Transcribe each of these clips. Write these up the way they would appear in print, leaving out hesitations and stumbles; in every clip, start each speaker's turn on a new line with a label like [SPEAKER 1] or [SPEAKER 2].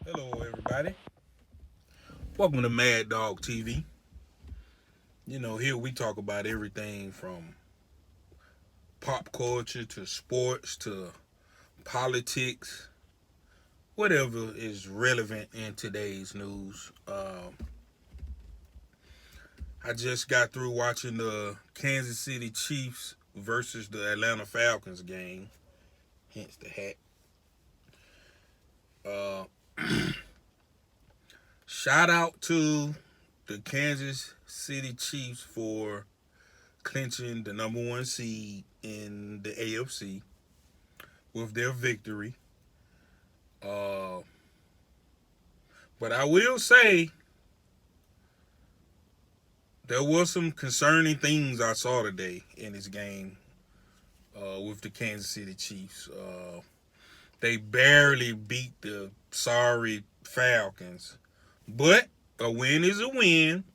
[SPEAKER 1] Hello, everybody. Welcome to Mad Dog TV. Here we talk about everything from pop culture to sports to politics, whatever is relevant in today's news. I just got through watching the Kansas City Chiefs versus the Atlanta Falcons game, hence the hat. Uh, Shout out to the Kansas City Chiefs for clinching the number one seed in the AFC with their victory. Uh, but I will say there were some concerning things I saw today in this game with the Kansas City Chiefs. They barely beat the sorry Falcons, but a win is a win.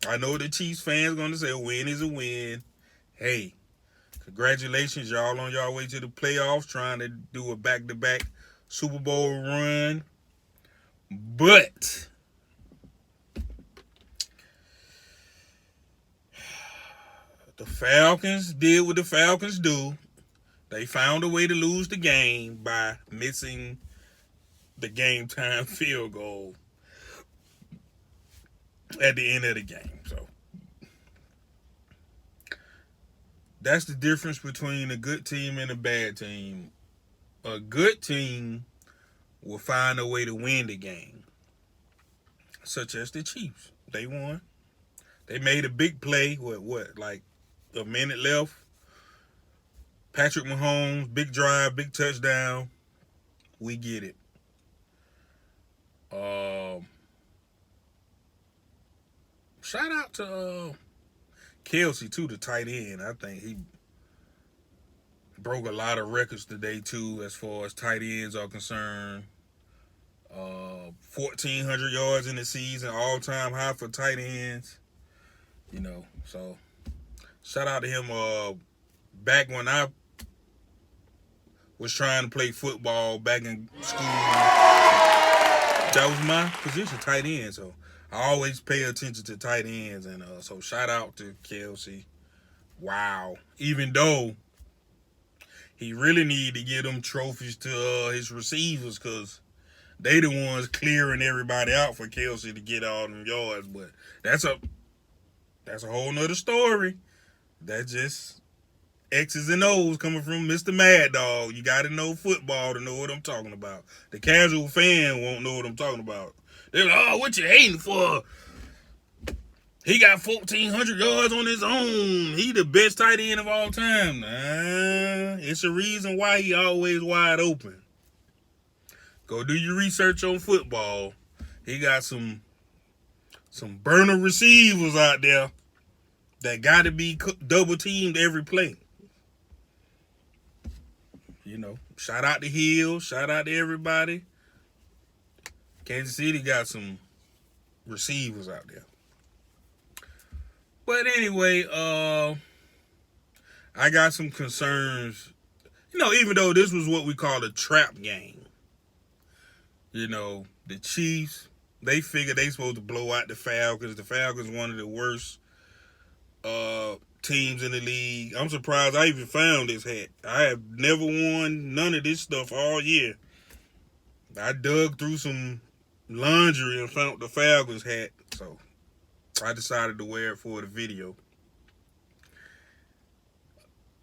[SPEAKER 1] I know the Chiefs fans going to say a win is a win. Hey, congratulations, y'all, on y'all way to the playoffs, trying to do a back-to-back Super Bowl run. But the Falcons did what the Falcons do. They found a way to lose the game by missing the game time field goal at the end of the game. So that's the difference between a good team and a bad team. A good team will find a way to win the game, such as the Chiefs. They won. They made a big play with like a minute left. Patrick Mahomes, big drive, big touchdown. We get it. Shout out to Kelsey too, the tight end. I think he broke a lot of records today too, as far as tight ends are concerned. 1,400 yards in the season, all-time high for tight ends. So shout out to him. Back when I was trying to play football back in school, that was my position, tight end. So I always pay attention to tight ends, and so shout out to Kelsey. Wow. Even though he really need to get them trophies to his receivers, because they the ones clearing everybody out for Kelsey to get all them yards. But that's a whole nother story. That's just X's and O's coming from Mr. Mad Dog. You got to know football to know what I'm talking about. The casual fan won't know what I'm talking about. They're like, oh, what you hating for? He got 1,400 yards on his own. He the best tight end of all time. Nah, it's a reason why he always wide open. Go do your research on football. He got some burner receivers out there that got to be double teamed every play. Shout out to Hill. Shout out to everybody. Kansas City got some receivers out there. But anyway, I got some concerns. Even though this was what we call a trap game. The Chiefs, they figure they supposed to blow out the Falcons. The Falcons one of the worst teams in the league. I'm surprised I even found this hat. I have never worn none of this stuff all year. I dug through some laundry and found the Falcons hat, so I decided to wear it for the video.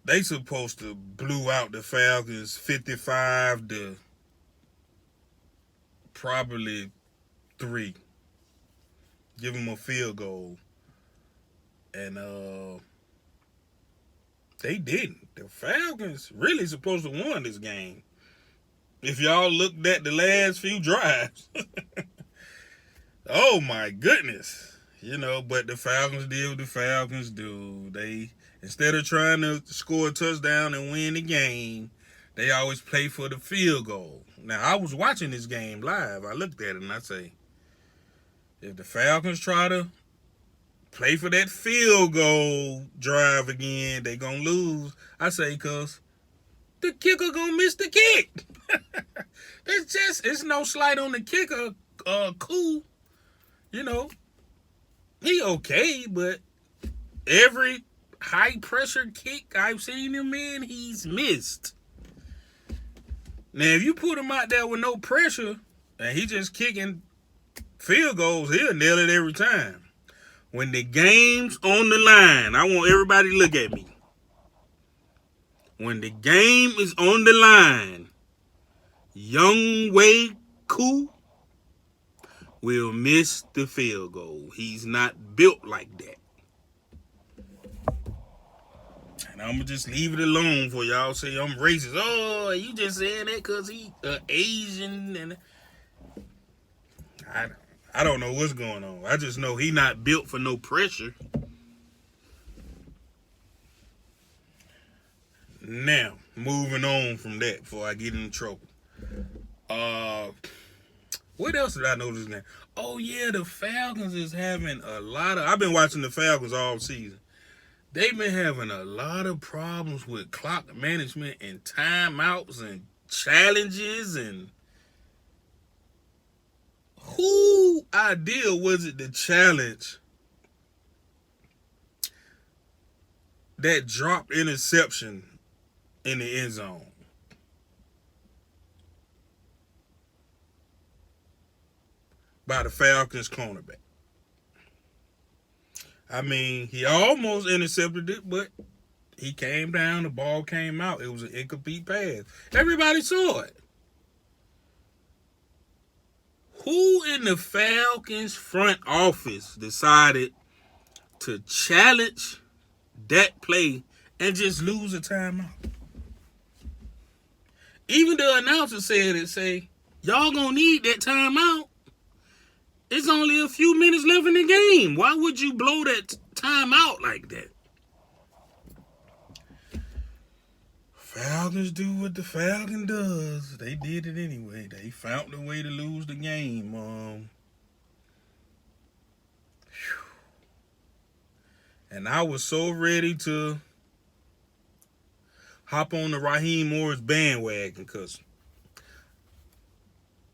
[SPEAKER 1] They supposed to blew out the Falcons 55 to probably 3. Give them a field goal. And they didn't. The Falcons really supposed to won this game. If y'all looked at the last few drives. Oh my goodness. But the Falcons did what the Falcons do. They, instead of trying to score a touchdown and win the game, they always play for the field goal. Now, I was watching this game live. I looked at it and I say, if the Falcons try to play for that field goal drive again, they gonna lose. I say, cuz the kicker gonna miss the kick. It's no slight on the kicker. Cool, you know, he okay, but every high pressure kick I've seen him in, he's missed. Now, if you put him out there with no pressure and he just kicking field goals, he'll nail it every time. When the game's on the line, I want everybody to look at me. When the game is on the line, Young Wei Koo will miss the field goal. He's not built like that. And I'm going to just leave it alone for y'all say I'm racist. Oh, you just saying that because he Asian. And I don't know what's going on. I just know he not built for no pressure. Now, moving on from that before I get in trouble. What else did I notice now? Oh, yeah, the Falcons is having a lot of... I've been watching the Falcons all season. They've been having a lot of problems with clock management and timeouts and challenges. And who idea was it to challenge that dropped interception in the end zone? By the Falcons cornerback. I mean, he almost intercepted it, but he came down, the ball came out. It was an incomplete pass. Everybody saw it. Who in the Falcons front office decided to challenge that play and just lose a timeout? Even the announcer said it, y'all gonna need that timeout. It's only a few minutes left in the game. Why would you blow that time out like that? Falcons do what the Falcon does. They did it anyway. They found a way to lose the game. And I was so ready to hop on the Raheem Morris bandwagon because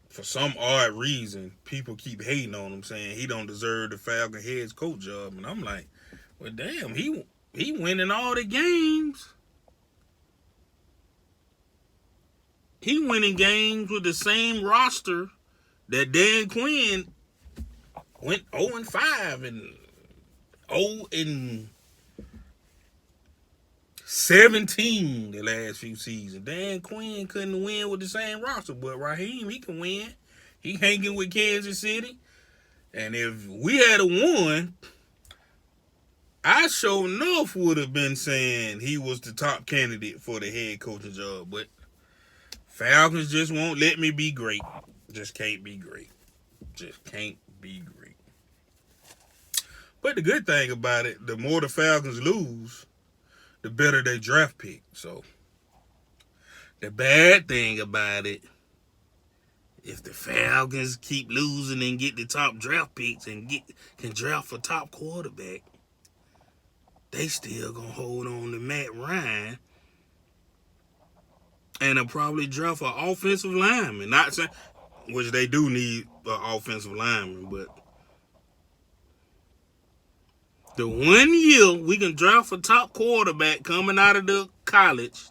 [SPEAKER 1] for some odd reason, people keep hating on him, saying he don't deserve the Falcon head coach job. And I'm like, well, damn, he winning all the games. He winning games with the same roster that Dan Quinn went 0-5 and 0-17 the last few seasons. Dan Quinn couldn't win with the same roster, but Raheem, he can win. He hanging with Kansas City. And if we had won, I sure enough would have been saying he was the top candidate for the head coaching job. But Falcons just won't let me be great. Just can't be great. Just can't be great. But the good thing about it, the more the Falcons lose, the better they draft pick. So the bad thing about it, if the Falcons keep losing and get the top draft picks and can draft for top quarterback, they still gonna hold on to Matt Ryan and they'll probably draft an offensive lineman. Not saying, which they do need an offensive lineman, but the 1 year we can draft a top quarterback coming out of the college,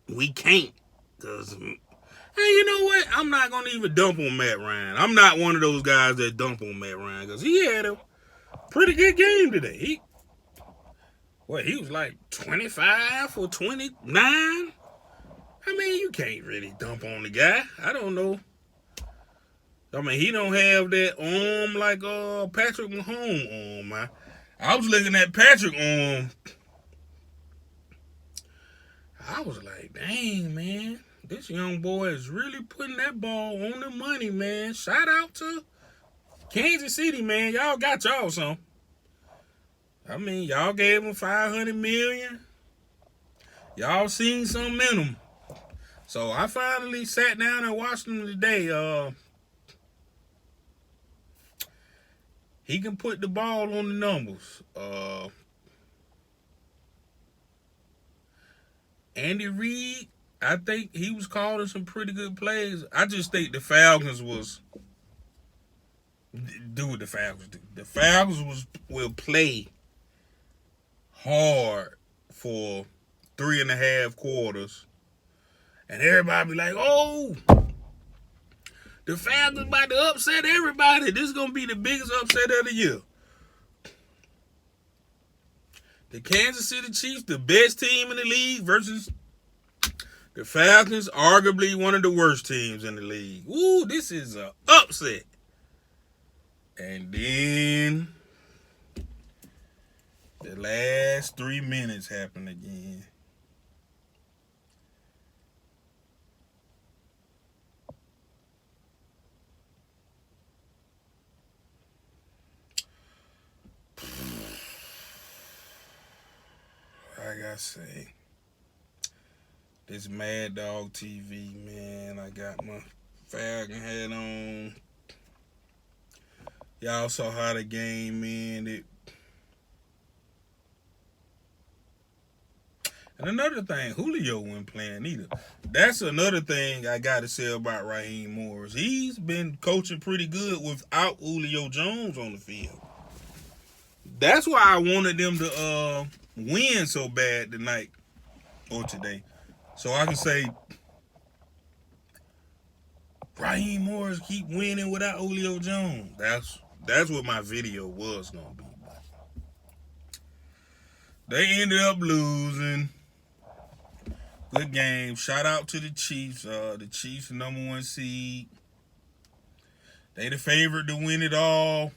[SPEAKER 1] we can't. Because, hey, you know what? I'm not going to even dump on Matt Ryan. I'm not one of those guys that dump on Matt Ryan because he had a pretty good game today. He was like 25 for 29. I mean, you can't really dump on the guy. I don't know. I mean, he don't have that arm like Patrick Mahomes arm. I was looking at Patrick arm. I was like, dang, man. This young boy is really putting that ball on the money, man. Shout out to Kansas City, man. Y'all got y'all some. I mean, y'all gave him $500 million. Y'all seen something in him. So I finally sat down and watched him today. He can put the ball on the numbers. Andy Reid, I think he was calling some pretty good plays. I just think the Falcons was do what the Falcons do. The Falcons will play hard for 3.5 quarters, and everybody be like, "Oh, the Falcons about to upset everybody. This is gonna be the biggest upset of the year." The Kansas City Chiefs, the best team in the league, versus the Falcons, arguably one of the worst teams in the league. Ooh, this is an upset. And then the last 3 minutes happened again. Like I say, this Mad Dog TV, man. I got my Falcon hat on. Y'all saw how the game ended. And another thing, Julio wasn't playing either. That's another thing I got to say about Raheem Morris. He's been coaching pretty good without Julio Jones on the field. That's why I wanted them to win so bad tonight or today. So I can say Raheem Morris keep winning without Julio Jones. That's what my video was going to be. They ended up losing. Good game. Shout out to the Chiefs. The Chiefs, #1 seed. They the favorite to win it all.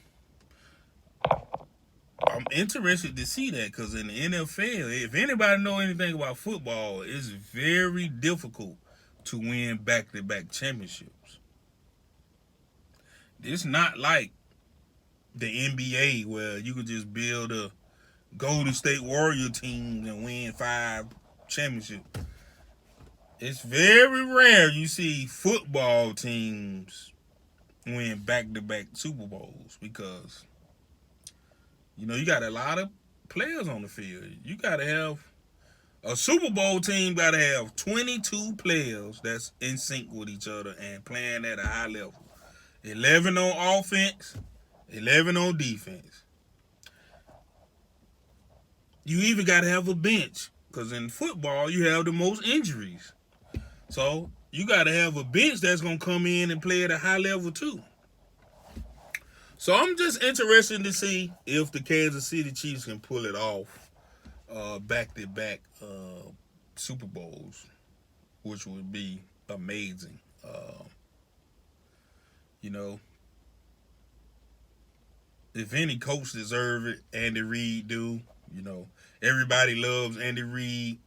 [SPEAKER 1] I'm interested to see that because in the NFL, if anybody know anything about football, it's very difficult to win back-to-back championships. It's not like the NBA where you could just build a Golden State Warrior team and win 5 championships. It's very rare you see football teams win back-to-back Super Bowls because, you know, you got a lot of players on the field. You got to have a Super Bowl team, got to have 22 players that's in sync with each other and playing at a high level. 11 on offense, 11 on defense. You even got to have a bench because in football, you have the most injuries. So you got to have a bench that's going to come in and play at a high level too. So I'm just interested to see if the Kansas City Chiefs can pull it off back-to-back Super Bowls, which would be amazing. You know, if any coach deserve it, Andy Reid do. You know, everybody loves Andy Reid.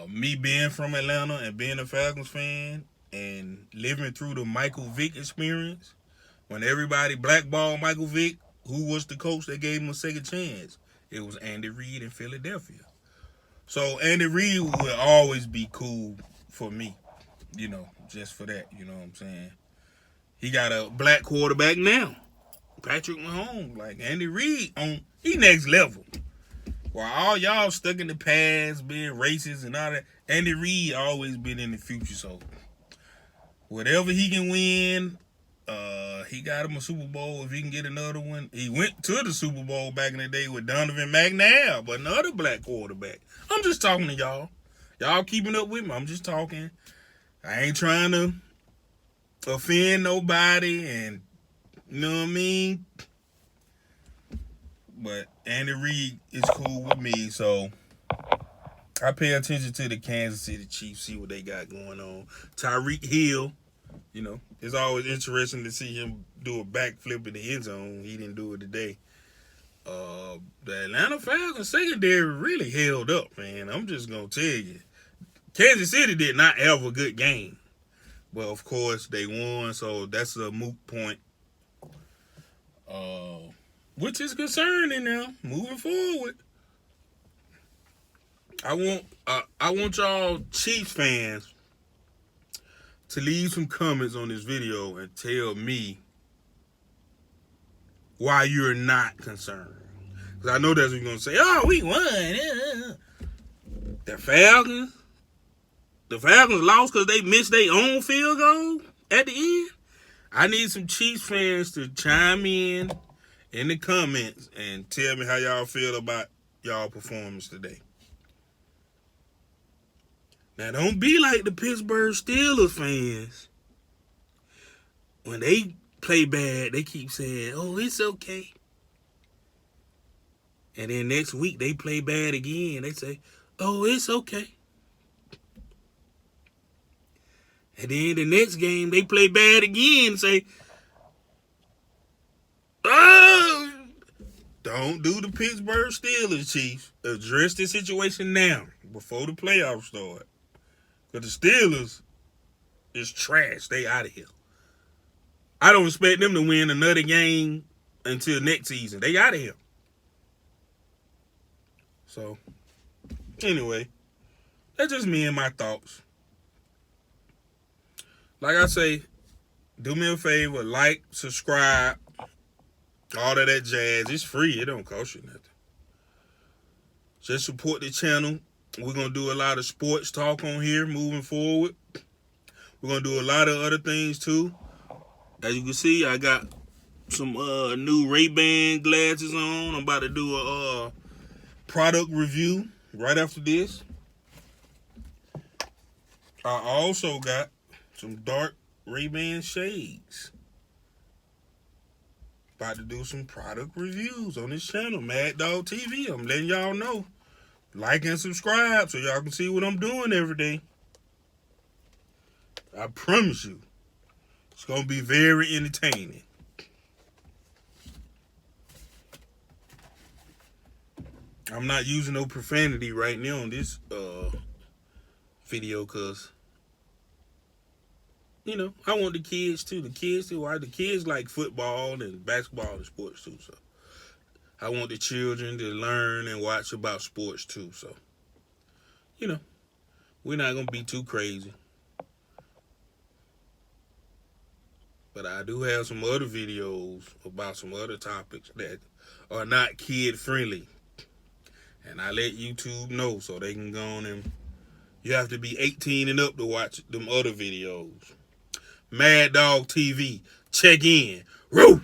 [SPEAKER 1] Me being from Atlanta and being a Falcons fan and living through the Michael Vick experience, when everybody blackballed Michael Vick, who was the coach that gave him a second chance? It was Andy Reid in Philadelphia. So Andy Reid will always be cool for me, you know, just for that, you know what I'm saying? He got a black quarterback now, Patrick Mahomes. Like Andy Reid, he next level. While all y'all stuck in the past, being racist and all that, Andy Reid always been in the future. So whatever he can win, he got him a Super Bowl. If he can get another one, he went to the Super Bowl back in the day with Donovan McNabb, another black quarterback. I'm just talking to y'all. Y'all keeping up with me. I'm just talking. I ain't trying to offend nobody, and you know what I mean? But Andy Reid is cool with me, so I pay attention to the Kansas City Chiefs, see what they got going on. Tyreek Hill, you know, it's always interesting to see him do a backflip in the end zone. He didn't do it today. The Atlanta Falcons secondary really held up, man. I'm just going to tell you. Kansas City did not have a good game. Well, of course, they won, so that's a moot point. Which is concerning now, moving forward. I want y'all Chiefs fans to leave some comments on this video and tell me why you're not concerned. Because I know that's what you're going to say. Oh, we won. The Falcons lost because they missed their own field goal at the end. I need some Chiefs fans to chime in the comments and tell me how y'all feel about y'all performance today. Now, don't be like the Pittsburgh Steelers fans. When they play bad, they keep saying, oh, it's okay. And then next week, they play bad again. They say, oh, it's okay. And then the next game, they play bad again and say, oh, don't do the Pittsburgh Steelers, Chiefs. Address the situation now before the playoffs start. Because the Steelers is trash. They out of here. I don't expect them to win another game until next season. They out of here. So, anyway, that's just me and my thoughts. Like I say, do me a favor, like, subscribe, all of that jazz. It's free. It don't cost you nothing. Just support the channel. We're going to do a lot of sports talk on here moving forward. We're going to do a lot of other things too. As you can see, I got some new Ray-Ban glasses on. I'm about to do a product review right after this. I also got some dark Ray-Ban shades. About to do some product reviews on this channel, Mad Dog TV. I'm letting y'all know. Like and subscribe so y'all can see what I'm doing every day. I promise you, it's going to be very entertaining. I'm not using no profanity right now on this video because, you know, I want the kids to watch. The kids like football and basketball and sports too, so I want the children to learn and watch about sports too. So, you know, we're not going to be too crazy. But I do have some other videos about some other topics that are not kid friendly. And I let YouTube know so they can go on and you have to be 18 and up to watch them other videos. Mad Dog TV. Check in. Roo!